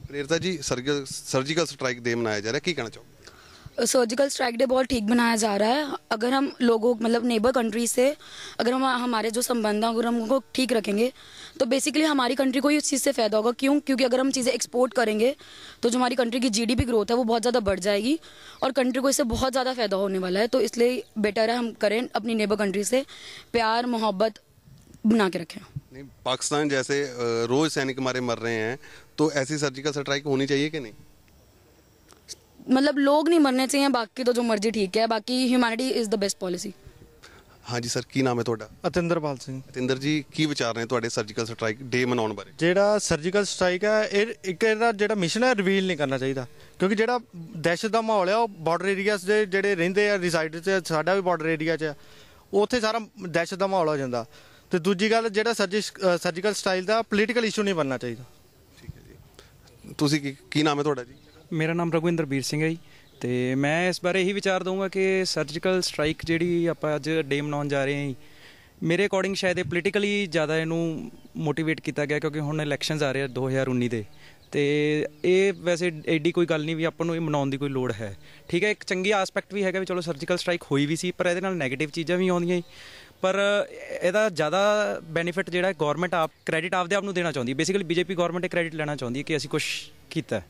प्रेरिता जी, सर्जिकल स्ट्राइक डे मनाया जा रहा है, क्या कहना चाहोगे? सर्जिकल स्ट्राइक डे बहुत ठीक बनाया जा रहा है। अगर हम लोगों मतलब नेबर कंट्री से अगर हम हमारे जो संबंध हैं अगर हम उनको ठीक रखेंगे तो बेसिकली हमारी कंट्री को ही उस चीज़ से फ़ायदा होगा। क्यों? क्योंकि अगर हम चीज़ें एक्सपोर्ट करेंगे तो जो हमारी कंट्री की GDP ग्रोथ है वो बहुत ज़्यादा बढ़ जाएगी और कंट्री को इससे बहुत ज़्यादा फ़ायदा होने वाला है। तो इसलिए बेटर है हम करें अपनी नेबर कंट्री से प्यार मोहब्बत बना के रखें। नहीं, पाकिस्तान जैसे रोज़ सैनिक हमारे मर रहे हैं, तो ऐसी सर्जिकल स्ट्राइक होनी चाहिए कि नहीं? मतलब लोग नहीं मरने चाहिए, बाकी तो जो मर्जी ठीक है, बाकी humanity is the best policy. हाँ जी सर, की नाम है ਤੁਹਾਡਾ? ਅਤਿੰਦਰਪਾਲ ਸਿੰਘ। ਅਤਿੰਦਰ ਜੀ, ਕੀ ਵਿਚਾਰ ਨੇ ਤੁਹਾਡੇ ਸਰਜੀਕਲ ਸਟ੍ਰਾਈਕ ਡੇ ਮਨਾਉਣ ਬਾਰੇ? ਜਿਹੜਾ ਸਰਜੀਕਲ ਸਟ੍ਰਾਈਕ ਹੈ ਇਹ ਇੱਕ ਇਹਦਾ ਜਿਹੜਾ ਮਿਸ਼ਨ ਹੈ ਰਿਵੀਲ ਨਹੀਂ ਕਰਨਾ ਚਾਹੀਦਾ, ਕਿਉਂਕਿ ਜਿਹੜਾ ਦਹਿਸ਼ਤ ਦਾ ਮਾਹੌਲ ਹੈ ਉਹ ਬਾਰਡਰ ਏਰੀਆਸ ਦੇ ਜਿਹੜੇ ਰਹਿੰਦੇ ਆ ਰਿਸਾਈਡ 'ਚ, ਸਾਡਾ ਵੀ ਬਾਰਡਰ ਏਰੀਆ 'ਚ ਉੱਥੇ ਸਾਰਾ ਦਹਿਸ਼ਤ ਦਾ ਮਾਹੌਲ ਹੋ ਜਾਂਦਾ। ਤੇ ਦੂਜੀ ਗੱਲ ਜਿਹੜਾ ਸਰਜੀਕਲ ਸਟਾਈਲ ਦਾ ਪੋਲੀਟੀਕਲ ਇਸ਼ੂ ਨਹੀਂ ਬਣਨਾ ਚਾਹੀਦਾ। ਠੀਕ ਹੈ ਜੀ, ਤੁਸੀਂ ਕੀ ਨਾਮ ਹੈ ਤੁਹਾਡਾ ਜੀ? ਮੇਰਾ ਨਾਮ ਰਘੁਵਿੰਦਰਬੀਰ ਸਿੰਘ ਹੈ ਜੀ, ਤੇ ਮੈਂ ਇਸ ਬਾਰੇ ਇਹੀ ਵਿਚਾਰ ਦਊਂਗਾ ਕਿ ਸਰਜੀਕਲ ਸਟ੍ਰਾਈਕ ਜਿਹੜੀ ਆਪਾਂ ਅੱਜ ਡੇ ਮਨਾਉਣ ਜਾ ਰਹੇ ਹਾਂ, ਮੇਰੇ ਅਕੋਰਡਿੰਗ ਸ਼ਾਇਦ ਇਹ ਪੋਲੀਟੀਕਲੀ ਜ਼ਿਆਦਾ ਇਹਨੂੰ ਮੋਟੀਵੇਟ ਕੀਤਾ ਗਿਆ, ਕਿਉਂਕਿ ਹੁਣ ਇਲੈਕਸ਼ਨਸ ਆ ਰਹੇ ਆ 2019 ਦੇ, ਤੇ ਇਹ ਵੈਸੇ ਐਡੀ ਕੋਈ ਗੱਲ ਨਹੀਂ ਵੀ ਆਪਾਂ ਨੂੰ ਇਹ ਮਨਾਉਣ ਦੀ ਕੋਈ ਲੋੜ ਹੈ। ਠੀਕ ਹੈ, ਇੱਕ ਚੰਗੀ ਆਸਪੈਕਟ ਵੀ ਹੈਗਾ ਵੀ ਚਲੋ ਸਰਜੀਕਲ ਸਟ੍ਰਾਈਕ ਹੋਈ ਵੀ ਸੀ, ਪਰ ਇਹਦੇ ਨਾਲ ਨੈਗੇਟਿਵ ਚੀਜ਼ਾਂ ਵੀ ਆਉਂਦੀਆਂ, ਪਰ ਇਹਦਾ ਜ਼ਿਆਦਾ ਬੈਨੀਫਿਟ ਜਿਹੜਾ ਗੌਰਮੈਂਟ ਆਪ ਕ੍ਰੈਡਿਟ ਆਪਦੇ ਆਪ ਨੂੰ ਦੇਣਾ ਚਾਹੁੰਦੀ ਹੈ। ਬੇਸਿਕਲੀ BJP ਗੌਰਮੈਂਟ ਇਹ ਕ੍ਰੈਡਿਟ ਲੈਣਾ ਚਾਹੁੰਦੀ ਹੈ ਕਿ ਅਸੀਂ ਕੁਛ ਕੀਤਾ।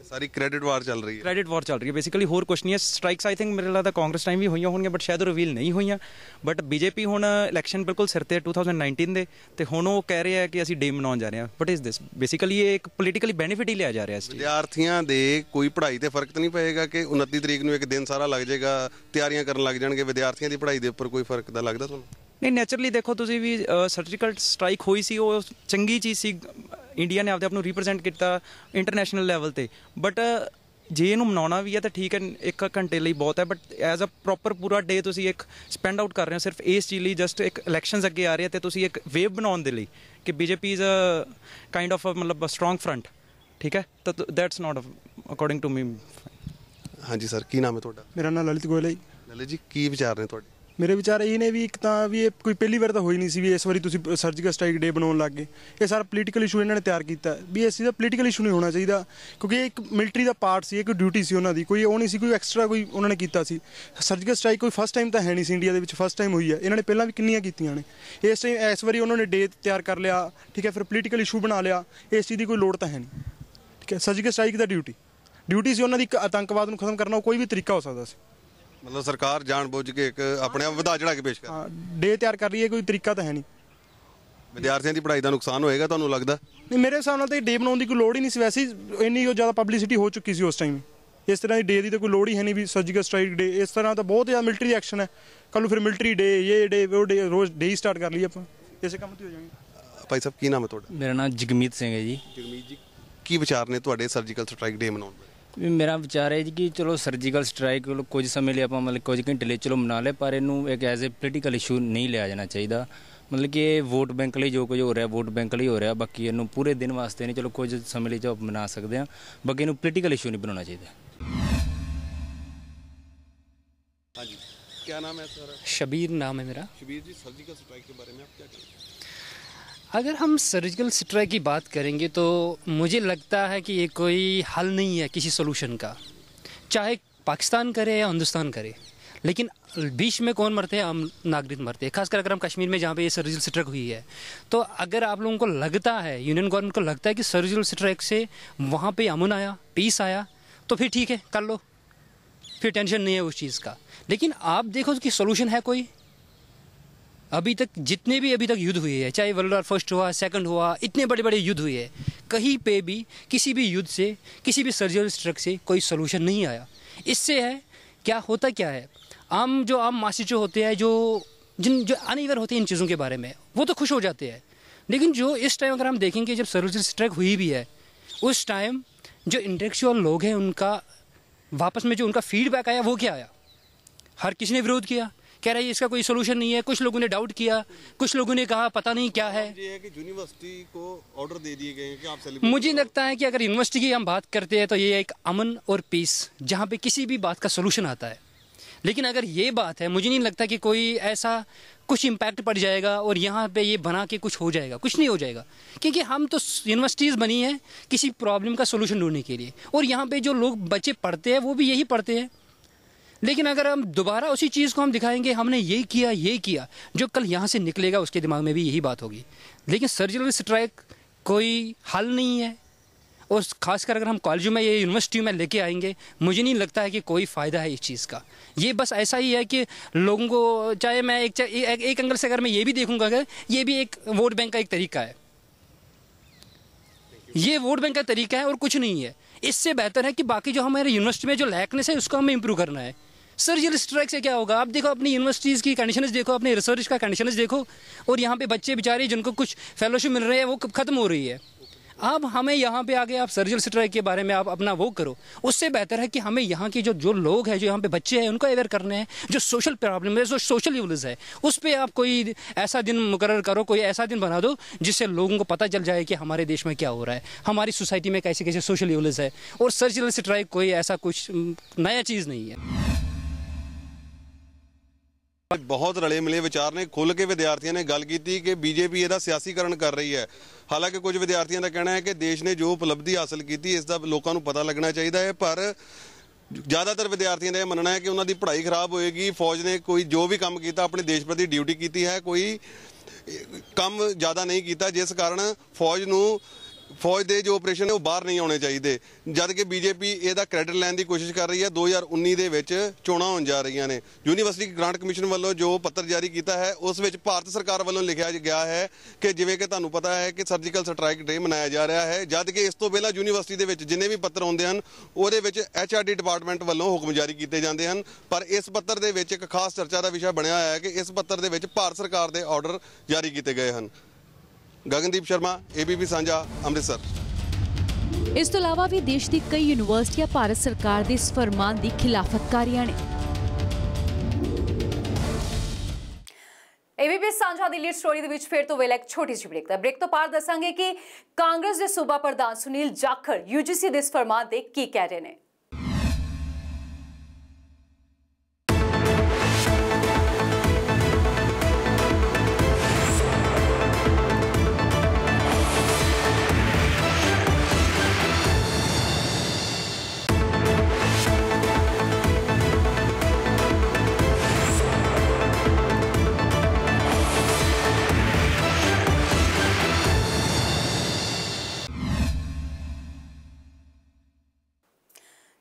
ਸਾਰੀ ਕ੍ਰੈਡਿਟ ਵਾਰ ਚੱਲ ਰਹੀ ਹੈ, ਕ੍ਰੈਡਿਟ ਵਾਰ ਚੱਲ ਰਹੀ ਹੈ ਬੇਸਿਕਲੀ, ਹੋਰ ਕੁਛ ਨਹੀਂ ਹੈ। ਸਟ੍ਰਾਈਕਸ ਆਈ ਥਿੰਕ ਮੇਰੇ ਲੱਗਦਾ ਕਾਂਗਰਸ ਟਾਈਮ ਵੀ ਹੋਈਆਂ ਹੋਣਗੀਆਂ, ਬਟ ਸ਼ਾਇਦ ਰਿਵੀਲ ਨਹੀਂ ਹੋਈਆਂ। ਬਟ BJP ਹੁਣ ਇਲੈਕਸ਼ਨ ਬਿਲਕੁਲ ਸਿਰ ਤੇ 2019 ਦੇ, ਤੇ ਹੁਣ ਉਹ ਕਹਿ ਰਹੇ ਆ ਕਿ ਅਸੀਂ ਡੇ ਮਨਾਉਣ ਜਾ ਰਹੇ ਹਾਂ। What is this? ਬੇਸਿਕਲੀ ਇਹ ਇੱਕ ਪੋਲੀਟੀਕਲੀ ਬੈਨੀਫਿਟ ਹੀ ਲਿਆ ਜਾ ਰਿਹਾ ਇਸ। ਵਿਦਿਆਰਥੀਆਂ ਦੇ ਕੋਈ ਪੜ੍ਹਾਈ ਤੇ ਫਰਕ ਤਾਂ ਨਹੀਂ ਪਏਗਾ ਕਿ 29 ਤਰੀਕ ਨੂੰ ਇੱਕ ਦਿਨ ਸਾਰਾ ਲੱਗ ਜਾਏਗਾ, ਤਿਆਰੀਆਂ ਕਰਨ ਲੱਗ ਜਾਣਗੇ, ਵਿਦਿਆਰਥੀਆਂ ਦੀ ਪੜ੍ਹਾਈ ਦੇ ਉੱਪਰ ਕੋਈ ਫਰਕ ਤਾਂ ਲੱਗਦਾ ਤੁਹਾਨੂੰ? ਨਹੀਂ, ਨੈਚੁਰਲੀ ਦੇਖੋ ਤੁਸੀਂ ਵੀ ਸਰਜੀਕਲ ਸਟ੍ਰਾਈਕ ਹੋਈ ਸੀ, ਉਹ ਚੰਗੀ ਚੀਜ਼ ਸੀ, ਇੰਡੀਆ ਨੇ ਆਪਦੇ ਆਪ ਨੂੰ ਰਿਪਰੈਜ਼ੈਂਟ ਕੀਤਾ ਇੰਟਰਨੈਸ਼ਨਲ ਲੈਵਲ 'ਤੇ। ਬਟ ਜੇ ਇਹਨੂੰ ਮਨਾਉਣਾ ਵੀ ਹੈ ਤਾਂ ਠੀਕ ਹੈ, 1 ਘੰਟੇ ਲਈ ਬਹੁਤ ਹੈ, ਬਟ ਐਜ਼ ਅ ਪ੍ਰੋਪਰ ਪੂਰਾ ਡੇ ਤੁਸੀਂ ਇੱਕ ਸਪੈਂਡ ਆਊਟ ਕਰ ਰਹੇ ਹੋ ਸਿਰਫ ਇਸ ਚੀਜ਼ ਲਈ, ਜਸਟ ਇੱਕ ਇਲੈਕਸ਼ਨਸ ਅੱਗੇ ਆ ਰਹੇ ਅਤੇ ਤੁਸੀਂ ਇੱਕ ਵੇਵ ਬਣਾਉਣ ਦੇ ਲਈ ਕਿ BJP is a kind of ਮਤਲਬ ਸਟਰੋਂਗ ਫਰੰਟ। ਠੀਕ ਹੈ, ਤਾਂ that's not according to me. ਹਾਂਜੀ ਸਰ, ਕੀ ਨਾਮ ਹੈ ਤੁਹਾਡਾ? ਮੇਰਾ ਨਾਮ ਲਲਿਤ ਗੋਇਲ ਹੈ। ਲਲਿਤ ਜੀ, ਕੀ ਵਿਚਾਰ ਨੇ ਤੁਹਾਡੇ? ਮੇਰੇ ਵਿਚਾਰ ਇਹ ਨੇ ਵੀ ਇੱਕ ਤਾਂ ਵੀ ਇਹ ਕੋਈ ਪਹਿਲੀ ਵਾਰ ਤਾਂ ਹੋਈ ਨਹੀਂ ਸੀ ਵੀ ਇਸ ਵਾਰੀ ਤੁਸੀਂ ਸਰਜੀਕਲ ਸਟ੍ਰਾਈਕ ਡੇ ਬਣਾਉਣ ਲੱਗ ਗਏ। ਇਹ ਸਾਰਾ ਪੋਲੀਟੀਕਲ ਇਸ਼ੂ ਇਹਨਾਂ ਨੇ ਤਿਆਰ ਕੀਤਾ ਵੀ ਇਸ ਚੀਜ਼ ਦਾ ਪੋਲੀਟੀਕਲ ਇਸ਼ੂ ਨਹੀਂ ਹੋਣਾ ਚਾਹੀਦਾ, ਕਿਉਂਕਿ ਇਹ ਇੱਕ ਮਿਲਟਰੀ ਦਾ ਪਾਰਟ ਸੀ, ਇੱਕ ਡਿਊਟੀ ਸੀ ਉਹਨਾਂ ਦੀ, ਕੋਈ ਉਹ ਨਹੀਂ ਸੀ ਕੋਈ ਐਕਸਟਰਾ ਕੋਈ ਉਹਨਾਂ ਨੇ ਕੀਤਾ ਸੀ। ਸਰਜੀਕਲ ਸਟ੍ਰਾਈਕ ਕੋਈ ਫਸਟ ਟਾਈਮ ਤਾਂ ਹੈ ਨਹੀਂ ਸੀ ਇੰਡੀਆ ਦੇ ਵਿੱਚ, ਫਸਟ ਟਾਈਮ ਹੋਈ ਹੈ। ਇਹਨਾਂ ਨੇ ਪਹਿਲਾਂ ਵੀ ਕਿੰਨੀਆਂ ਕੀਤੀਆਂ ਨੇ, ਇਸ ਵਾਰੀ ਉਹਨਾਂ ਨੇ ਡੇ ਤਿਆਰ ਕਰ ਲਿਆ। ਠੀਕ ਹੈ, ਫਿਰ ਪੋਲੀਟੀਕਲ ਇਸ਼ੂ ਬਣਾ ਲਿਆ, ਇਸ ਚੀਜ਼ ਦੀ ਕੋਈ ਲੋੜ ਤਾਂ ਹੈ ਨਹੀਂ। ਠੀਕ ਹੈ, ਸਰਜੀਕਲ ਸਟ੍ਰਾਈਕ ਦਾ ਡਿਊਟੀ ਸੀ ਉਹਨਾਂ ਦੀ, ਆਤੰਕਵਾਦ ਨੂੰ ਖਤਮ ਕਰਨਾ ਕੋਈ ਵੀ ਤਰੀਕਾ ਹੋ ਸਕਦਾ ਸੀ। ਮਤਲਬ ਸਰਕਾਰ ਜਾਣ-ਬੁੱਝ ਕੇ ਇੱਕ ਆਪਣੇ ਆਪ ਵਧਾ ਚੜਾ ਕੇ ਪੇਸ਼ ਕਰ, ਹਾਂ, ਡੇ ਤਿਆਰ ਕਰ ਰਹੀ ਹੈ, ਕੋਈ ਤਰੀਕਾ ਤਾਂ ਹੈ ਨਹੀਂ। ਵਿਦਿਆਰਥੀਆਂ ਦੀ ਪੜ੍ਹਾਈ ਦਾ ਨੁਕਸਾਨ ਹੋਏਗਾ ਤੁਹਾਨੂੰ ਲੱਗਦਾ? ਨਹੀਂ, ਮੇਰੇ ਹਿਸਾਬ ਨਾਲ ਤਾਂ ਇਹ ਡੇ ਬਣਾਉਣ ਦੀ ਕੋਈ ਲੋੜ ਹੀ ਨਹੀਂ ਸੀ, ਵੈਸੇ ਇੰਨੀ ਉਹ ਜ਼ਿਆਦਾ ਪਬਲਿਸਿਟੀ ਹੋ ਚੁੱਕੀ ਸੀ ਉਸ ਟਾਈਮ। ਇਸ ਤਰ੍ਹਾਂ ਦੀ ਡੇ ਦੀ ਤਾਂ ਕੋਈ ਲੋੜ ਹੀ ਹੈ ਨਹੀਂ ਵੀ ਸਰਜੀਕਲ ਸਟ੍ਰਾਈਕ ਡੇ, ਇਸ ਤਰ੍ਹਾਂ ਤਾਂ ਬਹੁਤ ਜ਼ਿਆਦਾ ਮਿਲਟਰੀ ਐਕਸ਼ਨ ਹੈ। ਕੱਲ੍ਹ ਨੂੰ ਫਿਰ ਮਿਲਟਰੀ ਡੇ, ਇਹ ਡੇ, ਉਹ ਡੇ, ਰੋਜ਼ ਡੇ ਹੀ ਸਟਾਰਟ ਕਰ ਲਈਏ ਆਪਾਂ, ਇਸੇ ਕੰਮ 'ਤੇ ਹੋ ਜਾਵਾਂਗੇ। ਭਾਈ ਸਾਹਿਬ, ਕੀ ਨਾਮ ਹੈ ਤੁਹਾਡਾ? ਮੇਰਾ ਨਾਮ ਜਗਮੀਤ ਸਿੰਘ ਹੈ ਜੀ। ਜਗਮੀਤ ਜੀ, ਕੀ ਵਿਚਾਰ ਨੇ ਤੁਹਾਡੇ ਸਰਜੀਕਲ ਸਟ੍ਰਾਈਕ ਡੇ ਮਨਾਉਣ ਦੇ? ਮੇਰਾ ਵਿਚਾਰ ਹੈ ਜੀ ਕਿ ਚਲੋ ਸਰਜੀਕਲ ਸਟ੍ਰਾਈਕ ਕੁਝ ਸਮੇਂ ਲਈ ਆਪਾਂ ਮਤਲਬ ਕੁਝ ਘੰਟੇ ਲਈ ਚਲੋ ਮਨਾ ਲਏ, ਪਰ ਇਹਨੂੰ ਇੱਕ ਐਜ਼ ਏ ਪੋਲੀਟੀਕਲ ਇਸ਼ੂ ਨਹੀਂ ਲਿਆ ਜਾਣਾ ਚਾਹੀਦਾ। मतलब कि वोट बैंक ਲਈ ਜੋ ਕੁਝ ਹੋ ਰਿਹਾ ਵੋਟ ਬੈਂਕ ਲਈ ਹੋ ਰਿਹਾ, ਬਾਕੀ ਇਹਨੂੰ ਪੂਰੇ ਦਿਨ ਵਾਸਤੇ ਨਹੀਂ, ਚਲੋ ਕੁਝ ਸਮੇਂ ਲਈ ਜੋ ਬਣਾ ਸਕਦੇ ਹਾਂ, ਬਾਕੀ ਇਹਨੂੰ ਪੋਲੀਟੀਕਲ ਇਸ਼ੂ ਨਹੀਂ ਬਣਾਉਣਾ ਚਾਹੀਦਾ। हाँ जी, क्या नाम है सर? शबीर नाम है मेरा। शबीर जी, सर्जिकल स्ट्राइक के बारे में आप क्या कहेंगे? अगर हम सर्जिकल स्ट्राइक की बात करेंगे तो मुझे लगता है कि ये कोई हल नहीं है किसी सोल्यूशन का, चाहे पाकिस्तान करे या हिंदुस्तान करे, लेकिन बीच में कौन मरते हैं? आम नागरिक मरते हैं। खासकर अगर हम कश्मीर में जहाँ पे ये सर्जिकल स्ट्राइक हुई है, तो अगर आप लोगों को लगता है, यूनियन गवर्नमेंट को लगता है कि सर्जिकल स्ट्राइक से वहाँ पे अमन आया, पीस आया, तो फिर ठीक है, कर लो, फिर टेंशन नहीं है उस चीज़ का। लेकिन आप देखो कि सोल्यूशन है कोई? अभी तक जितने भी अभी तक युद्ध हुए हैं, चाहे वर्ल्ड वॉर फर्स्ट हुआ, सेकंड हुआ, इतने बड़े बड़े युद्ध हुए हैं, कहीं पे भी किसी भी युद्ध से, किसी भी सर्जिकल स्ट्राइक से कोई सोल्यूशन नहीं आया। इससे है क्या होता क्या है, आम मासी जो होते हैं, जो अनअवेयर होते हैं इन चीज़ों के बारे में, वो तो खुश हो जाते हैं। लेकिन जो इस टाइम अगर हम देखेंगे जब सर्जिकल स्ट्राइक हुई भी है, उस टाइम जो इंटेलेक्चुअल लोग हैं उनका वापस में जो उनका फीडबैक आया वो क्या आया? हर किसी ने विरोध किया, कह रहा है इसका कोई सोल्यूशन नहीं है। कुछ लोगों ने डाउट किया, कुछ लोगों ने कहा पता नहीं क्या है। ये है कि यूनिवर्सिटी को ऑर्डर दे दिए गए हैं कि आप सेलिब्रेट। मुझे लगता है कि अगर यूनिवर्सिटी की हम बात करते हैं तो ये एक अमन और पीस, जहाँ पे किसी भी बात का सोल्यूशन आता है। लेकिन अगर ये बात है, मुझे नहीं लगता कि कोई ऐसा कुछ इम्पैक्ट पड़ जाएगा और यहाँ पे ये बना के कुछ हो जाएगा, कुछ नहीं हो जाएगा। क्योंकि हम तो यूनिवर्सिटीज़ बनी है किसी प्रॉब्लम का सोल्यूशन ढूंढने के लिए, और यहाँ पे जो लोग बच्चे पढ़ते हैं वो भी यही पढ़ते हैं। लेकिन अगर हम दोबारा उसी चीज़ को हम दिखाएंगे हमने ये किया, जो कल यहाँ से निकलेगा उसके दिमाग में भी यही बात होगी। लेकिन सर्जिकल स्ट्राइक कोई हल नहीं है, और ख़ासकर अगर हम कॉलेजों में या यूनिवर्सिटी में लेके आएंगे, मुझे नहीं लगता है कि कोई फ़ायदा है इस चीज़ का। ये बस ऐसा ही है कि लोगों को, चाहे मैं एक एंगल से अगर मैं ये भी देखूंगा कि ये भी एक वोट बैंक का एक तरीका है, ये वोट बैंक का तरीका है और कुछ नहीं है। इससे बेहतर है कि बाकी जो हमारे यूनिवर्सिटी में जो लैकनेस है उसको हमें इम्प्रूव करना है। सर्जिकल स्ट्राइक से क्या होगा? आप देखो अपनी यूनिवर्सिटीज़ की कंडीशंस देखो, अपने रिसर्च का कंडीशंस देखो, और यहाँ पे बच्चे बेचारे जिनको कुछ फेलोशिप मिल रहे हैं वो ख़त्म हो रही है। अब हमें यहाँ पे आगे आप सर्जिकल स्ट्राइक के बारे में आप अपना वो करो, उससे बेहतर है कि हमें यहाँ के जो लोग हैं, जो यहाँ पे बच्चे हैं, उनको अवेयर करने हैं। जो सोशल प्रॉब्लम है, जो सोशल इवल्स है, उस पर आप कोई ऐसा दिन मुकर्रर करो, कोई ऐसा दिन बना दो जिससे लोगों को पता चल जाए कि हमारे देश में क्या हो रहा है, हमारी सोसाइटी में कैसे कैसे सोशल इवल्स है। और सर्जिकल स्ट्राइक कोई ऐसा कुछ नया चीज़ नहीं है। बहुत रले मिले विचार ने, खुल के विद्यार्थियों ने गल की कि बीजेपी ਇਹਦਾ ਸਿਆਸੀਕਰਨ कर रही है। हालांकि कुछ विद्यार्थियों का कहना है कि देश ने जो उपलब्धि हासिल की इसका लोगों को पता लगना चाहिए है, पर ज़्यादातर विद्यार्थियों का यह मनना है कि उन्होंनी पढ़ाई खराब होएगी। फौज ने कोई जो भी काम किया अपने देश प्रति ड्यूटी की है, कोई काम ज़्यादा नहीं किया, जिस कारण फौज के जो ऑपरेशन है वो बाहर नहीं आने चाहिए। जद कि बीजेपी इसका क्रेडिट लैन की कोशिश कर रही है। 2019 के चोणां होण जा रही ने। यूनीवर्सिटी ग्रांट कमीशन वालों जो पत्र जारी किया है उस विच भारत सरकार वालों लिखा गया है कि जिवें कि तुहानूं पता है कि सर्जिकल स्ट्राइक डे मनाया जा रहा है, जद कि इस तो पहला यूनीवर्सिटी के जिन्ने भी पत्र आउंदे हन उहदे विच HRD डिपार्टमेंट वालों हुक्म जारी किए जाते हैं। पर इस पत्र दे विच एक खास चर्चा का विषय बनया है कि इस पत्र दे विच भारत सरकार के ऑर्डर जारी किए गए हैं। गगनदीप शर्मा, ABP साझा, अमृतसर। ਇਸ ਤੋਂ ਇਲਾਵਾ ਵੀ ਦੇਸ਼ ਦੀ ਕਈ ਯੂਨੀਵਰਸਿਟੀਆਂ ਭਾਰਤ ਸਰਕਾਰ ਦੇ ਇਸ ਫਰਮਾਨ ਦੀ ਖਿਲਾਫਤ ਕਰ ਰਹੀਆਂ ਨੇ। ABP ਸਾਂਝਾ ਦੀ ਲੀਡ ਸਟੋਰੀ ਦੇ ਵਿੱਚ ਫਿਰ ਤੋਂ ਵੇਲੇ ਇੱਕ ਛੋਟੀ ਜਿਹੀ ਬ੍ਰੇਕ ਦਾ। ਬ੍ਰੇਕ ਤੋਂ ਬਾਅਦ ਦੱਸਾਂਗੇ ਕਿ ਕਾਂਗਰਸ ਦੇ ਸੂਬਾ ਪ੍ਰਧਾਨ ਸੁਨੀਲ ਜਾਖੜ UGC ਦੇ ਇਸ ਫਰਮਾਨ ਤੇ ਕੀ ਕਹਿ ਰਹੇ ਨੇ।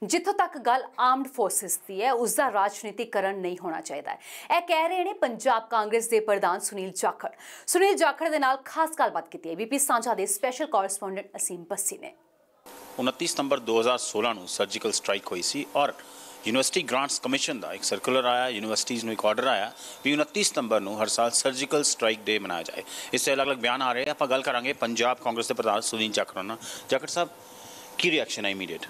जिथों तक गल आर्मड फोर्सिस की है उसका राजनीतिकरण नहीं होना चाहिए। यह कह रहे हैं पंजाब कांग्रेस के प्रधान सुनील जाखड़। सुनील जाखड़ के नाल खास गलबात की ABP साझा के स्पैशल कॉरेस्पोंडेंट असीम बस्सी ने। 29 सितंबर 2016 ਨੂੰ सर्जिकल स्ट्राइक हुई सी और यूनिवर्सिटी ग्रांट्स कमीशन का एक सर्कुलर आया, यूनिवर्सिटीज़ में एक ऑर्डर आया भी 29 सितंबर ਨੂੰ हर साल सर्जिकल स्ट्राइक डे मनाया जाए। इससे अलग अलग बयान आ रहे हैं। आप गल करांगे पंजाब कांग्रेस के प्रधान सुनील जाखड़ नाल। जाखड़ साहब की रिएक्शन है इमीडिएट?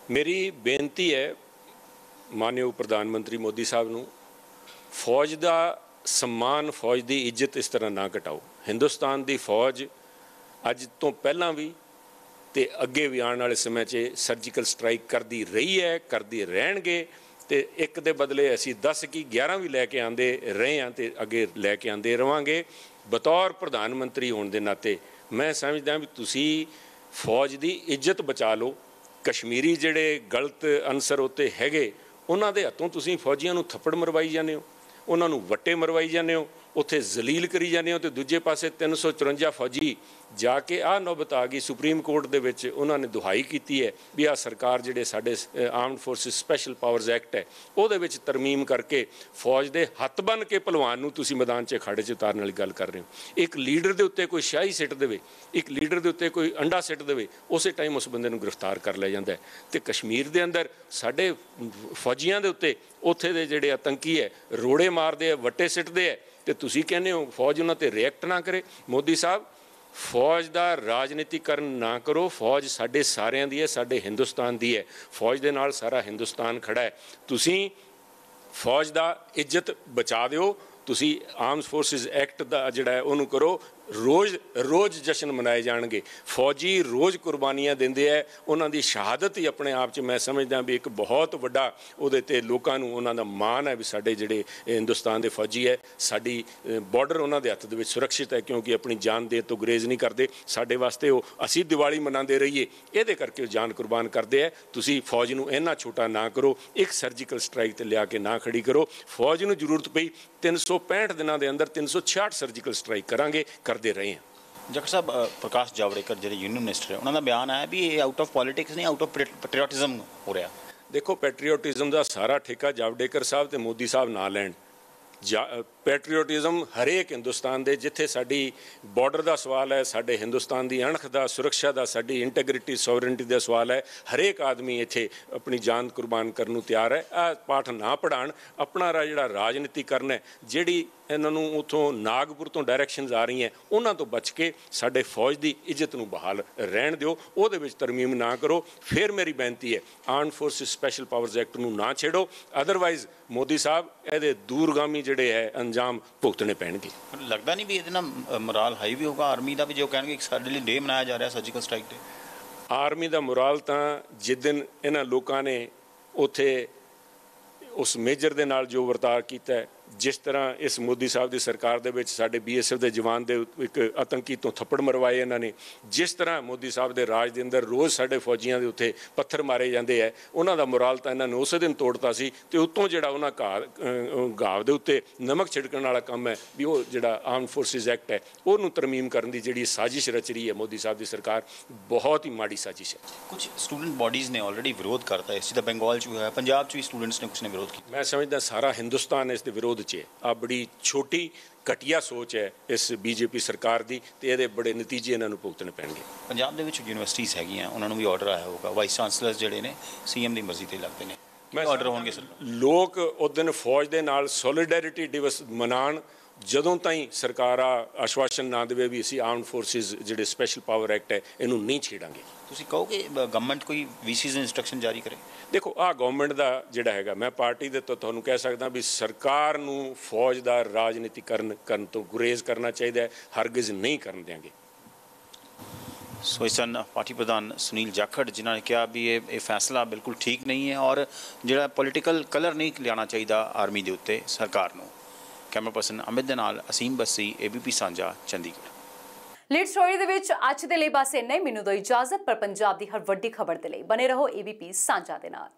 मेरी बेनती है मानयोग प्रधानमंत्री मोदी साहब नूं, फौज का सम्मान फौज की इज्जत इस तरह ना घटाओ। हिंदुस्तान की फौज अज तो पहला भी ते अगे भी आने वाले समय 'च सर्जिकल स्ट्राइक करती रही है, करती रहणगे। तो एक दे बदले असी 10 की 11 भी लैके आते रहे हैं तो अगे लैके आते रहांगे। बतौर प्रधानमंत्री होने के नाते मैं समझदा भी तुसी फौज की इज्जत बचा लो। कश्मीरी जिहड़े गलत अंसर उत्ते हैगे उन्हां दे हत्थों तुसी फौजियां नूं थप्पड़ मरवाई जाने हो, उन्हां नूं वट्टे मरवाई जाने हो, उत्थे जलील करी जाने हो। तो दूजे पासे 354 फौजी जाके आ नौबत आ गई सुप्रीम कोर्ट दे विच उन्हां ने दुहाई कीती है भी आ सरकार जिहड़े साडे armed forces special powers act है ਉਹਦੇ ਵਿੱਚ ਤਰਮੀਮ ਕਰਕੇ फौज ਦੇ हत्थ बन के ਭਲਵਾਨ ਨੂੰ ਤੁਸੀਂ मैदान 'ਚ ਅਖਾੜੇ 'ਚ ਉਤਾਰਨ ਵਾਲੀ ਗੱਲ ਕਰ ਰਹੇ ਹੋ। ਇੱਕ ਲੀਡਰ ਦੇ ਉੱਤੇ ਕੋਈ ਸ਼ਾਹੀ ਸਿੱਟ ਦੇਵੇ, ਇੱਕ ਲੀਡਰ ਦੇ ਉੱਤੇ ਕੋਈ ਅੰਡਾ ਸਿੱਟ ਦੇਵੇ, ਉਸੇ ਟਾਈਮ ਉਸ ਬੰਦੇ ਨੂੰ ਗ੍ਰਿਫਤਾਰ ਕਰ ਲਿਆ ਜਾਂਦਾ ਹੈ। ਤੇ ਕਸ਼ਮੀਰ ਦੇ ਅੰਦਰ ਸਾਡੇ ਫੌਜੀਆਂ ਦੇ ਉੱਤੇ ਉੱਥੇ ਦੇ ਜਿਹੜੇ ਆਤੰਕੀ ਹੈ ਰੋੜੇ ਮਾਰਦੇ ਆ, ਵੱਟੇ ਸਿੱਟਦੇ ਆ ਤੇ ਤੁਸੀਂ ਕਹਿੰਦੇ ਹੋ ਫੌਜ ਉਹਨਾਂ ਤੇ ਰਿਐਕਟ ਨਾ ਕਰੇ। ਮੋਦੀ ਸਾਹਿਬ फौज का राजनीतिकरण ना करो। फौज साढ़े सारिਆਂ ਦੀ है, साढ़े हिंदुस्तान की है। फौज के नाल सारा हिंदुस्तान खड़ा है। तुसी फौज का इज्जत बचा दिओ। तुसी आर्म्स फोर्सिस एक्ट का जिहड़ा है उन्होंने करो। रोज़ जश्न मनाए जाएंगे। फौजी रोज़ कुर्बानियां देंदे है। उन्हां दी शहादत ही अपने आप च मैं समझदा भी एक बहुत वड्डा उहदे ते लोकां नूं उन्हां दा मान है भी साडे जिहड़े हिंदुस्तान दे फौजी है साडी बॉर्डर उन्हां दे हत्थ दे विच सुरक्षित है क्योंकि अपनी जान देण तो गुरेज नहीं करते। साडे वास्ते वो असीं दिवाली मनाते रहिए इहदे करके जान कुर्बान करते हैं। तुसीं फौज नूं इन्ना छोटा ना करो। एक सर्जिकल स्ट्राइक ते लिया के ना खड़ी करो। फौज नूं जरूरत पई 365 दिनों के अंदर 366 सर्जिकल स्ट्राइक करांगे, करते रहे हैं। जखर साहब प्रकाश जावड़ेकर जो यूनियन मिनिस्टर है उन्होंने बयान आया भी ये आउट ऑफ पॉलिटिक्स नहीं आउट ऑफ पैट्रियोटिज्म हो रहा। देखो पैट्रियोटिज्म का सारा ठेका जावड़ेकर साहब ते मोदी साहब ना लैण। पैट्रियोटिज्म हरेक हिंदुस्तान दे जिथे साडी बॉर्डर का सवाल है, साडे हिंदुस्तान की अणख का सुरक्षा का साडी इंटैग्रिटी सॉवरेनिटी का सवाल है। हरेक आदमी इत्थे अपनी जान कुर्बान करने नूं तैयार है। आ पाठ ना पढ़ाण। अपना जिहड़ा राजनीतिकरण है जिहड़ी इन्हों उतों नागपुर तो डायरैक्शनस आ रही हैं उन्होंने तो बच के साडे फौज की इज्जत नूं बहाल रहन दिओ। उहदे विच तरमीम ना करो। फिर मेरी बेनती है armed forces special powers act नूं ना छेड़ो। अदरवाइज मोदी साहब इहदे दूरगामी जिहड़े है अंजाम भुगतने पैणगे। लगता नहीं भी इहदे नाल मोराल हाई भी होगा आर्मी का भी जो कहणगे कि साडे लई डे मनाया जा रहा सर्जिकल स्ट्राइक डे। आर्मी का मोराल तां जिस दिन इन्हां लोकां ने उत्थे उस मेजर दे नाल जो वर्ताव कीता है जिस तरह इस मोदी साहब की सरकार दे विच साडे BSF के जवान दे एक आतंकी तो थप्पड़ मरवाए इन्होंने, जिस तरह मोदी साहब के राज के अंदर रोज़ साडे फौजियां दे उत्थे पत्थर मारे जाते हैं उन्हां दा मोराल तां इन्होंने उस दिन तोड़ता सी ते उत्तों जिहड़ा उन्हां घाव दे उत्ते नमक छिड़कण वाला काम है भी वो जिहड़ा आर्म्ड फोर्सिस एक्ट है उहनूं तरमीम करन दी जिहड़ी साजिश रच रही है मोदी साहब की सरकार बहुत ही माड़ी साजिश है। कुछ स्टूडेंट बॉडीज़ ने ऑलरेडी विरोध करता है। इस चीज़ बंगाल च हुआ, पंजाब च भी स्टूडेंट्स ने कुछ ने विरोध किया। मैं समझदा सारा हिंदुस्तान इस दे विरोध आ बड़ी छोटी घटिया सोच है इस बीजेपी सरकार की तो ये बड़े नतीजे इन्होंने भुगतने पैणगे। पंजाब दे विच यूनिवर्सिटीज़ हैगियां उन्होंने भी ऑर्डर आया होगा वाइस चांसलर्स जिहड़े ने CM की मर्जी ते लगते हैं मैं ऑर्डर होणगे सर। लोग उस दिन फौज के नाल सॉलीडैरिटी दिवस मनाण ਜਦੋਂ ਤਾਈਂ ਸਰਕਾਰ ਆਸ਼ਵਾਸਨ ਨਾ ਦੇਵੇ ਵੀ ਅਸੀਂ ਆਰਮਡ ਫੋਰਸਿਸ ਜਿਹੜੇ ਸਪੈਸ਼ਲ ਪਾਵਰ ਐਕਟ ਹੈ ਇਹਨੂੰ ਨਹੀਂ ਛੇੜਾਂਗੇ। ਤੁਸੀਂ ਕਹੋਗੇ ਗਵਰਨਮੈਂਟ ਕੋਈ VCs ਇੰਸਟਰਕਸ਼ਨ ਜਾਰੀ ਕਰੇ? ਦੇਖੋ ਆ ਗਵਰਨਮੈਂਟ ਦਾ ਜਿਹੜਾ ਹੈਗਾ ਮੈਂ ਪਾਰਟੀ ਦੇ ਤੋਂ ਤੁਹਾਨੂੰ ਕਹਿ ਸਕਦਾ ਵੀ ਸਰਕਾਰ ਨੂੰ ਫੌਜ ਦਾ ਰਾਜਨੀਤੀਕਰਨ ਕਰਨ ਤੋਂ ਗੁਰੇਜ਼ ਕਰਨਾ ਚਾਹੀਦਾ ਹੈ, ਹਰਗਿਜ਼ ਨਹੀਂ ਕਰਨ ਦੇਵਾਂਗੇ। ਸੋ ਇਸ ਸਨ ਪਾਰਟੀ ਪ੍ਰਧਾਨ ਸੁਨੀਲ ਜਾਖੜ ਜਿਨ੍ਹਾਂ ਨੇ ਕਿਹਾ ਵੀ ਇਹ ਫੈਸਲਾ ਬਿਲਕੁਲ ਠੀਕ ਨਹੀਂ ਹੈ ਔਰ ਜਿਹੜਾ ਪੋਲੀਟੀਕਲ ਕਲਰ ਨਹੀਂ ਲਿਆਉਣਾ ਚਾਹੀਦਾ ਆਰਮੀ ਦੇ ਉੱਤੇ ਸਰਕਾਰ ਨੂੰ। कैमरा पर्सन अमित दे नाल असीम बस्सी ABP सांझा चंडीगढ़। लीड स्टोरी दे विच अज दे लई बस इन्ना ही। मैनूं दो इजाजत पर पंजाब दी हर वड्डी खबर दे लई बने रहो ABP सांझा दे नाल।